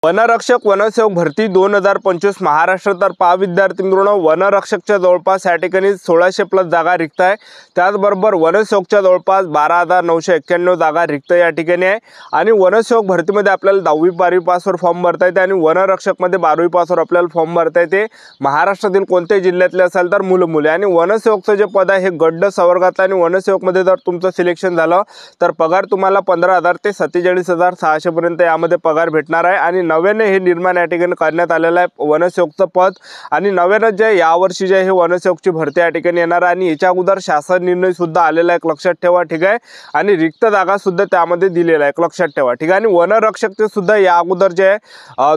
वनरक्षक वनसेवक भरती 2025 महाराष्ट्र तर पहा विद्यार्थी मित्रांनो, वनरक्षकच्या जवळपास या ठिकाणी 1600+ जागा रिक्त आहे। त्याचबरोबर वनसेवकच्या जवळपास 12,991 जागा रिक्त या ठिकाणी आहे। आणि वनसेवक भरतीमध्ये आपल्याला 10वी 12वी पासवर फॉर्म भरता येते आणि वनरक्षकमध्ये 12वी पासवर आपल्याला फॉर्म भरता येते। महाराष्ट्रातील कोणत्याही जिल्ह्यातले असेल तर मुले आणि वनसेवकचं जे पद आहे हे गड्ड संवर्गातलं आणि वनसेवकमध्ये जर तुमचं सिलेक्शन झालं तर पगार तुम्हाला 15,000 ते 47,600 पर्यंत यामध्ये पगार भेटणार आहे। आणि नव्याने हे निर्माण या ठिकाणी करण्यात आलेलं आहे वनसेवकचं पद। आणि नव्याने जे यावर्षी जे हे वनसेवकची भरती या ठिकाणी येणार आणि याच्या अगोदर शासन निर्णय सुद्धा आलेला आहे, लक्षात ठेवा, ठीक आहे। आणि रिक्त जागा सुद्धा त्यामध्ये दिलेला आहे, लक्षात ठेवा, ठीक आहे। आणि वनरक्षकचे सुद्धा या अगोदर जे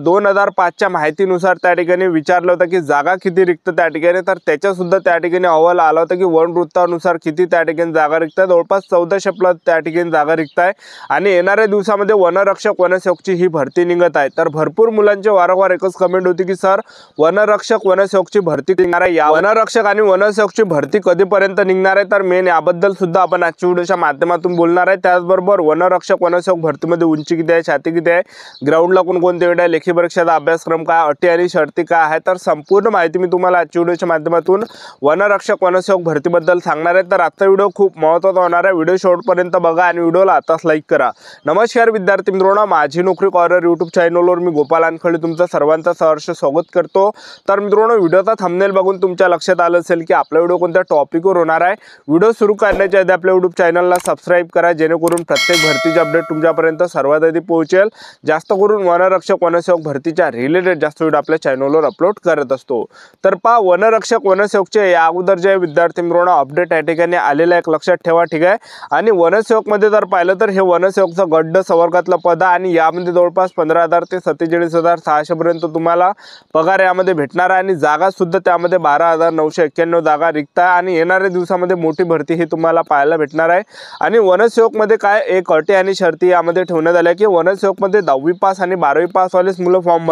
2005च्या माहितीनुसार त्या ठिकाणी विचारलं होतं की जागा किती रिक्त त्या ठिकाणी, तर त्याच्या सुद्धा त्या ठिकाणी अहवाल आला होता की वन वृत्तानुसार किती त्या ठिकाणी जागा रिक्त आहे, जवळपास 1400+ त्या ठिकाणी जागा रिक्त आहे। आणि येणाऱ्या दिवसामध्ये वनरक्षक वनसेवकची ही भरती निघत आहे। तर भरपूर मुलांचे वारंवार एकच कमेंट होती की सर वनरक्षक वनसेवकची भरती निघणार आहे, या वनरक्षक आणि वनसेवकची भरती कधीपर्यंत निघणार आहे, तर मेन याबद्दल सुद्धा आपण आजच्या व्हिडिओच्या माध्यमातून बोलणार आहे। त्याचबरोबर वनरक्षक वनसेवक भरतीमध्ये उंची किती आहे, छाती किती आहे, ग्राउंडला कोणकोणते वेळ आहे, लेखी परीक्षेचा अभ्यासक्रम काय, अटी आणि शर्ती काय आहे, तर संपूर्ण माहिती मी तुम्हाला आजच्या व्हिडिओच्या माध्यमातून वनरक्षक वनसेवक भरतीबद्दल सांगणार आहे। तर आजचा व्हिडिओ खूप महत्त्वाचा होणार आहे, व्हिडिओ शेवटपर्यंत बघा आणि व्हिडिओला आताच लाईक करा। नमस्कार विद्यार्थी मित्रांनो, माझी नोकरी कॉर्नर यूट्यूब चॅनलवर मी गोपाल अनखळे तुमचं सर्वांचं सहर्ष स्वागत करतो। तर मित्रांनो, व्हिडिओचा थंबनेल बघून तुमच्या लक्षात आलं असेल की आपला व्हिडिओ कोणत्या टॉपिकवर होणार आहे। व्हिडिओ सुरू करण्याच्या आधी आपल्या यूट्यूब चॅनलला सबस्क्राइब करा, जेणेकरून प्रत्येक भरतीचे अपडेट तुमच्यापर्यंत सर्वात आधी पोहोचेल। जास्त करून वनरक्षक वनसेवक भरतीच्या रिलेटेड जास्त व्हिडिओ आपल्या चॅनलवर अपलोड करत असतो। तर पहा, वनरक्षक वनसेवकचे या अगोदर जे विद्यार्थी मित्रांनो अपडेट या ठिकाणी आलेलं आहे, लक्षात ठेवा, ठीक आहे। आणि वनसेवकमध्ये जर पाहिलं तर हे वनसेवकचं गड्ड संवर्गातलं पद आहे आणि यामध्ये जवळपास 15,000 ते 47,600 पर्यंत तुम्हाला पगार यामध्ये भेटणार आहे। आणि जागा सुद्धा त्यामध्ये 12,991 जागा रिक्त आहे आणि येणाऱ्या दिवसामध्ये मोठी भरती ही तुम्हाला पाहायला भेटणार आहे। आणि वनसेवकमध्ये काय एक अटी आणि शर्ती यामध्ये ठेवण्यात आल्या की वनसेवकमध्ये 10वी पास आणि 12वी पास वालेच मुलं फॉर्म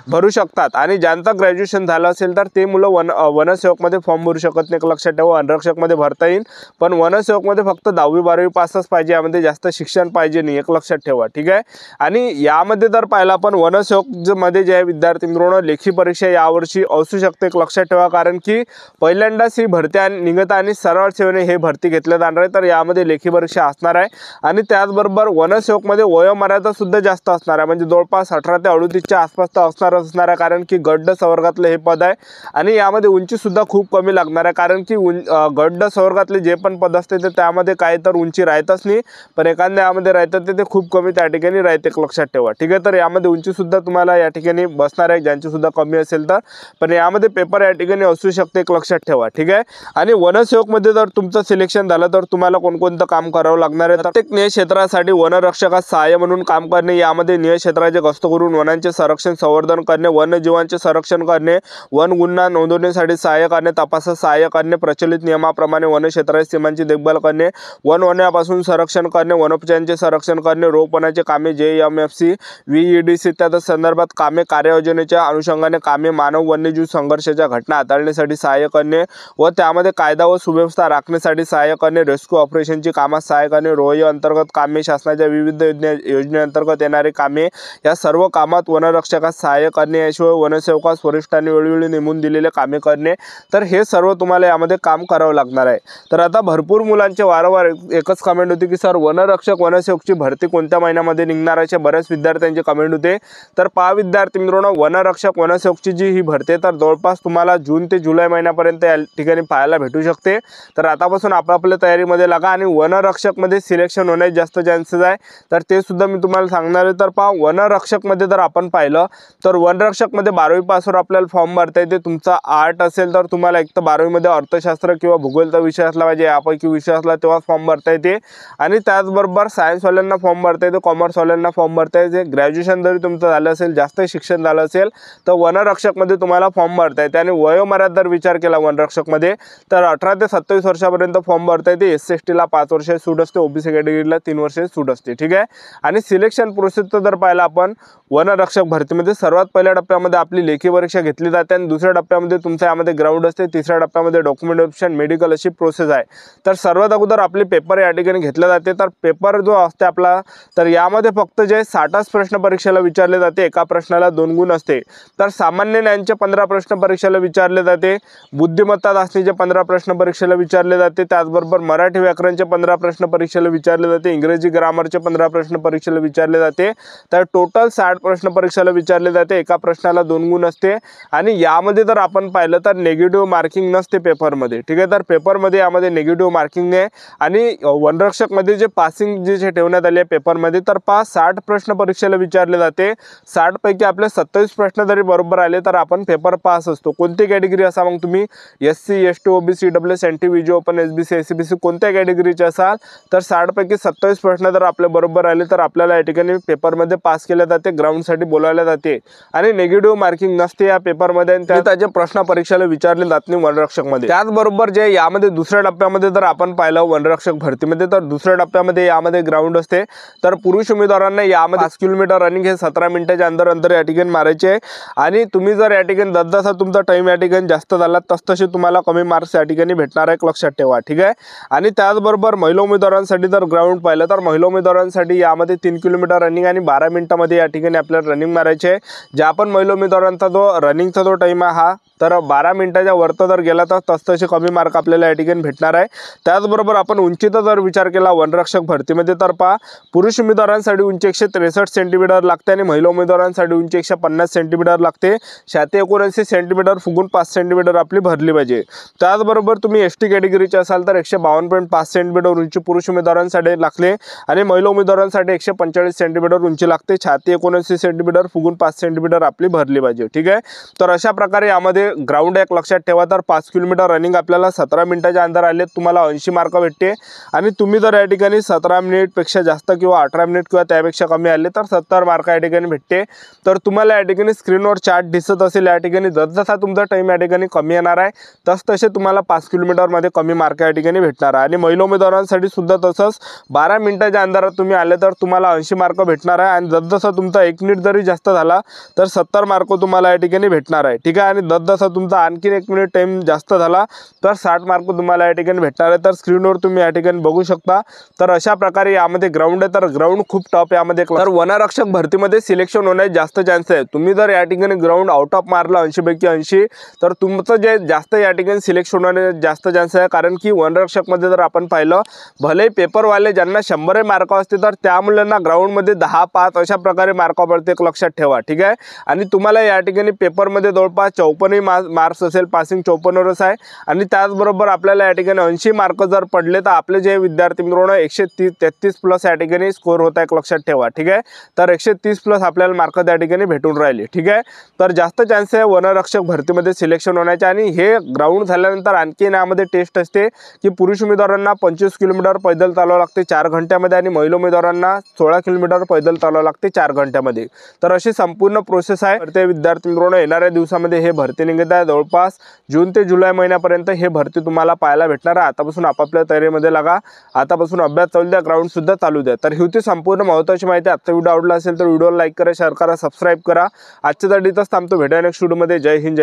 भरू शकतात आणि ज्यांचं ग्रॅज्युएशन झालं असेल तर ते मुलं वनसेवकमध्ये फॉर्म भरू शकत नाही, लक्षात ठेवा। वनरक्षकमध्ये भरता येईल पण वनसेवकमध्ये फक्त 10वी 12वी पासच पाहिजे, यामध्ये जास्त शिक्षण पाहिजे नाही, एक लक्षात ठेवा, ठीक आहे। आणि यामध्ये जर पाहिलं आपण वनसेवक मध्ये जे विद्यार्थी मित्रांनो लेखी परीक्षा यावर्षी असू शकते, लक्षात ठेवा, कारण की पहिल्यांदाच ही भरती निघत आणि सरळ सेवेने हे भरती घेतले जाणार आहे, तर यामध्ये लेखी परीक्षा असणार आहे। आणि त्याचबरोबर वनसेवकमध्ये वयोमर्यादा सुद्धा जास्त असणार आहे, म्हणजे जवळपास 18 ते 38च्या आसपास तर असणार आहे, कारण की गड्ड संवर्गातले हे पद आहे। आणि यामध्ये उंची सुद्धा खूप कमी लागणार आहे, कारण की गड्ड संवर्गातले जे पण पद असते ते त्यामध्ये काही तर उंची राहतच नाही, पण एखाद्या यामध्ये राहतात ते खूप कमी त्या ठिकाणी राहते, लक्षात ठेवा, ठीक आहे। तर यामध्ये उंची सुद्धा तुम्हाला या ठिकाणी बसणार आहे, ज्यांची सुद्धा कमी असेल तर, पण यामध्ये पेपर या ठिकाणी असू शकते, लक्षात ठेवा, ठीक आहे। आणि वनसेवकमध्ये जर तुमचं सिलेक्शन झालं तर तुम्हाला कोणकोणतं काम करावं लागणार आहे, प्रत्येक निय क्षेत्रासाठी वनरक्षकास सहाय्य म्हणून काम करणे, यामध्ये निय क्षेत्राचे गस्त करून वनांचे संरक्षण संवर्धन करणे, वन्यजीवांचे संरक्षण करणे, वन गुन्हा नोंदवण्यासाठी सहाय्य करणे, तपासास सहाय्य करणे, प्रचलित नियमाप्रमाणे वनक्षेत्राच्या सीमांची देखभाल करणे, वन्यापासून संरक्षण करणे, वनोपचारांचे संरक्षण करणे, रोपणाचे कामे, JMFC VEDC इत्यादी संदर्भात कामे, कार्ययोजनेच्या अनुषंगाने कामे, मानव वन्यजीव संघर्षाच्या घटना हाताळण्यासाठी सहाय्य करणे व त्यामध्ये कायदा व सुव्यवस्था राखण्यासाठी सहाय्य करणे, रेस्क्यू ऑपरेशनची कामात सहाय्य करणे, रोय अंतर्गत कामे, शासनाच्या विविध योजनेअंतर्गत येणारे कामे, या सर्व कामात वनरक्षकास सहाय्य करणे, याशिवाय वनसेवकास वरिष्ठांनी वेळोवेळी नेमून दिलेले कामे करणे, तर हे सर्व तुम्हाला यामध्ये काम करावं लागणार आहे। तर आता भरपूर मुलांचे वारंवार एकच कमेंट होती की सर वनरक्षक वनसेवकची भरती कोणत्या महिन्यामध्ये निघणार आहे, बऱ्याच विद्यार्थ्यांचे कमेंट होते। तर पहा विद्यार्थी मित्रांनो, वनरक्षक वनसेवकची जी ही भरती आहे तर जवळपास तुम्हाला जून ते जुलै महिन्यापर्यंत या ठिकाणी पाहायला भेटू शकते। तर आतापासून आपापल्या तयारीमध्ये लागा आणि वनरक्षकमध्ये सिलेक्शन होण्याचे जास्त चान्सेस आहे, तर ते सुद्धा मी तुम्हाला सांगणार आहे। तर पहा, वनरक्षकमध्ये जर आपण पाहिलं तर वनरक्षकमध्ये 12वी पासवर आपल्याला फॉर्म भरता येते। तुमचा आर्ट असेल तर तुम्हाला एक तर 12वीमध्ये अर्थशास्त्र किंवा भूगोलचा विषय असला पाहिजे, यापैकी विषय असला तेव्हा फॉर्म भरता येते। आणि त्याचबरोबर सायन्सवाल्यांना फॉर्म भरता येते, कॉमर्सवाल्यांना फॉर्म भरता येते, ग्रॅज्युएशन जरी तुमचं झालं असेल, जास्त शिक्षण झालं असेल तर वनरक्षकमध्ये तुम्हाला फॉर्म भरता येते। आणि वयोमर्यादा जर विचार केला वनरक्षकमध्ये तर 18 ते 27 वर्षापर्यंत फॉर्म भरता येते। SC/ST ला 5 वर्ष सूट असते, OBC कॅटेगरीला 3 वर्ष सूट असते, ठीक आहे। आणि सिलेक्शन प्रोसेस जर पाहिलं आपण वनरक्षक भरतीमध्ये सर्वात पहिल्या टप्प्यामध्ये आपली लेखी परीक्षा घेतली जाते आणि दुसऱ्या टप्प्यामध्ये तुमच्या यामध्ये ग्राउंड असते, तिसऱ्या टप्प्यामध्ये डॉक्युमेंटेशन मेडिकल अशी प्रोसेस आहे। तर सर्वात अगोदर आपले पेपर या ठिकाणी घेतले जाते। तर पेपर जो असते आपला तर यामध्ये फक्त जे 60च प्रश्न परीक्षेला परीक्षेला विचारले जाते, एका प्रश्नाला 2 गुण असते। तर सामान्य ज्ञानचे 15 प्रश्न परीक्षेला विचारले जाते, बुद्धिमत्ता चाचणीचे 15 प्रश्न परीक्षेला विचारले जाते, त्याचबरोबर मराठी व्याकरणचे 15 प्रश्न परीक्षेला विचारले जाते, इंग्रजी ग्रामरचे 15 प्रश्न परीक्षेला विचारले जाते। तर टोटल 60 प्रश्न परीक्षेला विचारले जाते, एका प्रश्नाला 2 गुण असते। आणि यामध्ये जर आपण पाहिलं तर नेगेटिव्ह मार्किंग नसते पेपरमध्ये, ठीक आहे। तर पेपरमध्ये यामध्ये नेगेटिव्ह मार्किंग नाही। आणि वनरक्षकमध्ये जे पासिंग जे ठेवण्यात आले पेपरमध्ये, तर 60 प्रश्न परीक्षेला विचारले जाते। 60 पैकी आपले 27 प्रश्न जरी बरोबर आले तर आपण पेपर पास असतो। कोणती कॅटेगरी असा मग तुम्ही SC ST OBC EWS NT VJ open SBC SCBC कोणत्या कॅटेगरीचे असाल तर 60 पैकी 27 प्रश्न जर आपले बरोबर आले तर आपल्याला या ठिकाणी पेपरमध्ये पास केले जाते, ग्राउंडसाठी बोलावले जाते। आणि नेगेटिव्ह मार्किंग नसते या पेपरमध्ये, आणि त्याचे प्रश्न परीक्षेला विचारले जात नाही वनरक्षकमध्ये। त्याचबरोबर जे यामध्ये दुसऱ्या टप्प्यामध्ये जर आपण पाहिलं वनरक्षक भरतीमध्ये, तर दुसऱ्या टप्प्यामध्ये यामध्ये ग्राउंड असते। तर पुरुष उमेदवारांना यामध्ये 5 किलोमीटर रनिंग हे 17 मिनिटाच्या अंतर या ठिकाणी मारायचे आहे। आणि तुम्ही जर या ठिकाणी जसजसा तुमचा टाइम या ठिकाणी जास्त झाला तसतसे तुम्हाला कमी मार्क्स या ठिकाणी भेटणार आहे, लक्षात ठेवा, ठीक आहे। आणि त्याचबरोबर महिला उमेदवारांसाठी जर ग्राउंड पाहिलं तर महिला उमेदवारांसाठी यामध्ये 3 किलोमीटर रनिंग आणि 12 मिनिटांमध्ये या ठिकाणी आपल्याला रनिंग मारायचे आहे। ज्या पण महिला उमेदवारांचा जो रनिंगचा जो टाइम आहे हा तर 12 मिनिटाच्या वरती जर गेला तर तसतसे कमी मार्क आपल्याला या ठिकाणी भेटणार आहे। त्याचबरोबर आपण उंचीचा जर विचार केला वनरक्षक भरतीमध्ये तर पहा, पुरुष उमेदवारांसाठी उंची 163 सेंटीमीटर लागते आणि महिला उमेदवारांसाठी उंची 150 सेंटीमीटर लागते। छाती 79 सेंटीमीटर फुगून 5 सेंटीमीटर आपली भरली पाहिजे। त्याचबरोबर तुम्ही ST कॅटेगरीचे असाल तर 152.5 सेंटीमीटर उंची पुरुष उमेदवारांसाठी लागते आणि महिला उमेदवारांसाठी 145 सेंटीमीटर उंची लागते। छाती 79 सेंटीमीटर फुगून 5 सेंटीमीटर आपली भरली पाहिजे, ठीक आहे। तर अशा प्रकारे यामध्ये ग्राउंड एक लक्षात ठेवा, तर 5 किलोमीटर रनिंग आपल्याला 17 मिनिटाच्या अंतर आले तुम्हाला 80 मार्क भेटते। आणि तुम्ही जर या ठिकाणी 17 मिनिटपेक्षा जास्त किंवा 18 मिनिट किंवा त्यापेक्षा कमी आले तर 70 मार्क या ठिकाणी भेटते। तर तुम्हाला या ठिकाणी स्क्रीनवर चार्ट दिसत असेल, या ठिकाणी जसजसा तुमचा टाइम या ठिकाणी कमी येणार आहे तसतसे तुम्हाला 5 किलोमीटरमध्ये कमी मार्क या ठिकाणी भेटणार आहे। आणि महिला उमेदवारांसाठी सुद्धा तसंच 12 मिनिटाच्या अंतरात तुम्ही आले तर तुम्हाला 80 मार्क भेटणार आहे। आणि जसजसा तुमचा 1 मिनिट जरी जास्त झाला तर 70 मार्क तुम्हाला या ठिकाणी भेटणार आहे, ठीक आहे। आणि जसजसा तुमचा आणखीन 1 मिनिट टाइम जास्त झाला तर 60 मार्क तुम्हाला या ठिकाणी भेटणार आहे। तर स्क्रीनवर तुम्ही या ठिकाणी बघू शकता। तर अशा प्रकारे यामध्ये ग्राउंड आहे, तर ग्राउंड खूप टफ यामध्ये। तर वनरक्षक भरतीमध्ये सिलेक्शन होण्याचे जास्त चान्स आहे। तुम्ही जर या ठिकाणी ग्राउंड आउट ऑफ मारला 80 पैकी 80 तर तुमचं जे जास्त या ठिकाणी सिलेक्शन होण्याचे जास्त चान्स आहे। कारण की वनरक्षकमध्ये जर आपण पाहिलं भले पेपरवाले ज्यांना 100 मार्क असते तर त्या मुलांना ग्राउंडमध्ये 10, 5 अशा प्रकारे मार्क पडते, लक्षात ठेवा, ठीक आहे। आणि तुम्हाला या ठिकाणी पेपरमध्ये जवळपास 54 मार्क्स असेल, पासिंग 54च आहे। आणि त्याचबरोबर आपल्याला या ठिकाणी 80 मार्क जर पडले तर आपले जे विद्यार्थी मित्रांनो 133 प्लस या ठिकाणी स्कोर होत आहे, लक्षात ठेवा, ठीक आहे। तर 130 प्लस आपल्याला मार्क त्या ठिकाणी भेटून राहिले, ठीक आहे। तर जास्त चान्स आहे वनरक्षक भरतीमध्ये सिलेक्शन होण्याचे। आणि हे ग्राउंड झाल्यानंतर आणखी यामध्ये टेस्ट असते की पुरुष उमेदवारांना 25 किलोमीटर पैदल चालवावं लागते 4 घंट्यामध्ये आणि महिला उमेदवारांना 16 किलोमीटर पैदल चालवावं लागते 4 घंट्यामध्ये। तर अशी संपूर्ण प्रोसेस आहे। तर विद्यार्थी मित्रांनो येणाऱ्या दिवसामध्ये हे भरती निघत आहे, जवळपास जून ते जुलै महिन्यापर्यंत हे भरती तुम्हाला पाहायला भेटणार आहे। आतापासून आपापल्या तयारीमध्ये लागा, आतापासून अभ्यास चालू द्या, ग्राउंड सुद्धा चालू द्या। तर ही होती संपूर्ण महत्त्वाची माहिती। आजचा व्हिडिओ आवडला असेल तर व्हिडिओला लाईक करा, शेअर करा, सबस्क्राईब करा। आजच्यासाठी इथंच थांबतो, भेटूया नेक्स्ट व्हिडिओमध्ये। जय हिंद, जय